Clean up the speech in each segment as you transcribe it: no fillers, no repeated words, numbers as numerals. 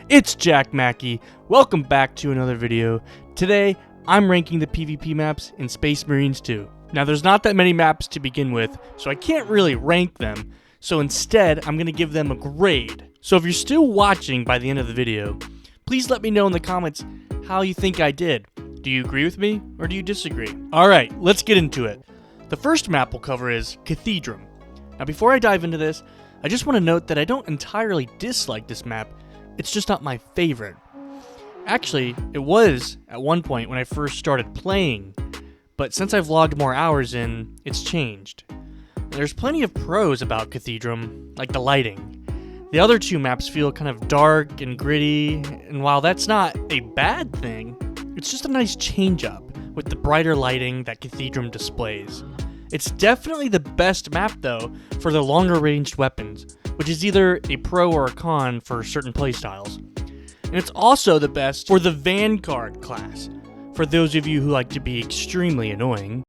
It's Jack Mackey. Welcome back to another video. Today, I'm ranking the PvP maps in Space Marines 2. Now, there's not that many maps to begin with, so I can't really rank them. So instead, I'm going to give them a grade. So if you're still watching by the end of the video, please let me know in the comments how you think I did. Do you agree with me, or do you disagree? Alright, let's get into it. The first map we'll cover is Cathedrum. Now, before I dive into this, I just want to note that I don't entirely dislike this map. It's just not my favorite. Actually, it was at one point when I first started playing, but since I've logged more hours in, it's changed. There's plenty of pros about Cathedrum, like the lighting. The other two maps feel kind of dark and gritty, and while that's not a bad thing, it's just a nice change-up with the brighter lighting that Cathedrum displays. It's definitely the best map, though, for the longer-ranged weapons, which is either a pro or a con for certain playstyles. And it's also the best for the Vanguard class, for those of you who like to be extremely annoying.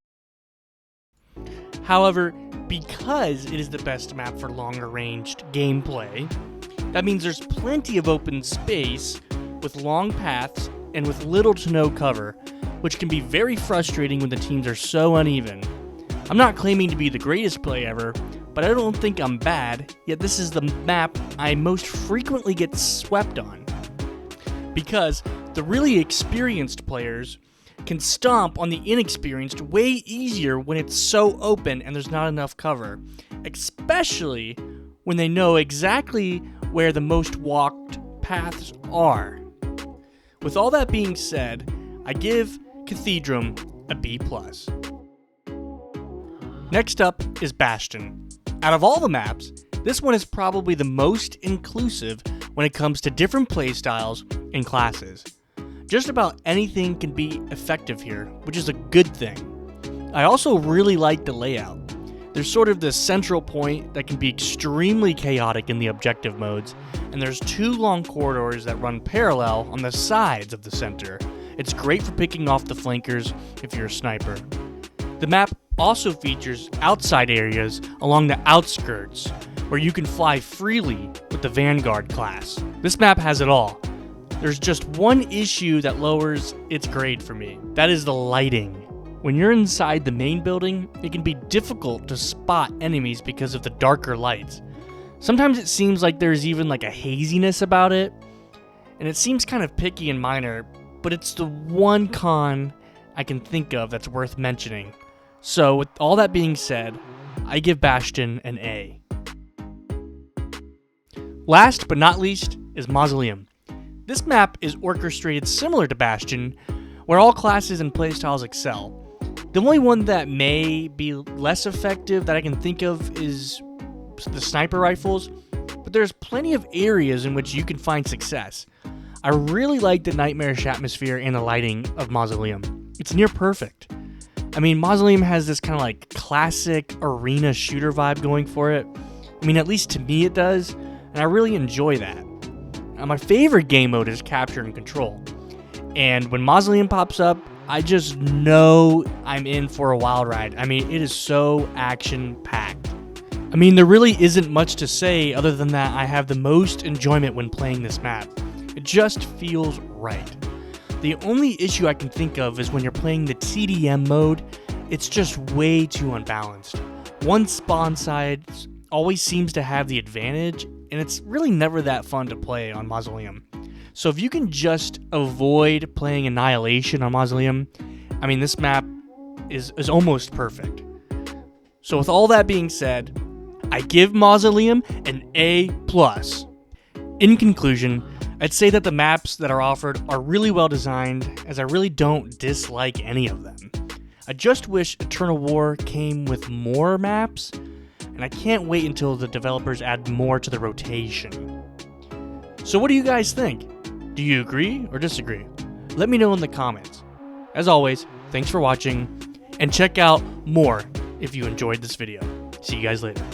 However, because it is the best map for longer-ranged gameplay, that means there's plenty of open space with long paths and with little to no cover, which can be very frustrating when the teams are so uneven. I'm not claiming to be the greatest play ever, but I don't think I'm bad, yet this is the map I most frequently get swept on. Because the really experienced players can stomp on the inexperienced way easier when it's so open and there's not enough cover, especially when they know exactly where the most walked paths are. With all that being said, I give Cathedrum a B+. Next up is Bastion. Out of all the maps, this one is probably the most inclusive when it comes to different playstyles and classes. Just about anything can be effective here, which is a good thing. I also really like the layout. There's sort of this central point that can be extremely chaotic in the objective modes, and there's two long corridors that run parallel on the sides of the center. It's great for picking off the flankers if you're a sniper. The map also features outside areas along the outskirts, where you can fly freely with the Vanguard class. This map has it all. There's just one issue that lowers its grade for me. That is the lighting. When you're inside the main building, it can be difficult to spot enemies because of the darker lights. Sometimes it seems like there's even like a haziness about it, and it seems kind of picky and minor, but it's the one con I can think of that's worth mentioning. So with all that being said, I give Bastion an A. Last but not least is Mausoleum. This map is orchestrated similar to Bastion, where all classes and playstyles excel. The only one that may be less effective that I can think of is the sniper rifles, but there's plenty of areas in which you can find success. I really like the nightmarish atmosphere and the lighting of Mausoleum. It's near perfect. I mean, Mausoleum has this kind of like classic arena shooter vibe going for it. I mean, at least to me it does, and I really enjoy that. Now, my favorite game mode is Capture and Control, and when Mausoleum pops up, I just know I'm in for a wild ride. I mean, it is so action-packed. I mean, there really isn't much to say other than that I have the most enjoyment when playing this map. It just feels right. The only issue I can think of is when you're playing the TDM mode, it's just way too unbalanced. One spawn side always seems to have the advantage, and it's really never that fun to play on Mausoleum. So if you can just avoid playing Annihilation on Mausoleum, I mean, this map is almost perfect. So with all that being said, I give Mausoleum an A+. In conclusion, I'd say that the maps that are offered are really well designed, as I really don't dislike any of them. I just wish Eternal War came with more maps, and I can't wait until the developers add more to the rotation. So what do you guys think? Do you agree or disagree? Let me know in the comments. As always, thanks for watching, and check out more if you enjoyed this video. See you guys later.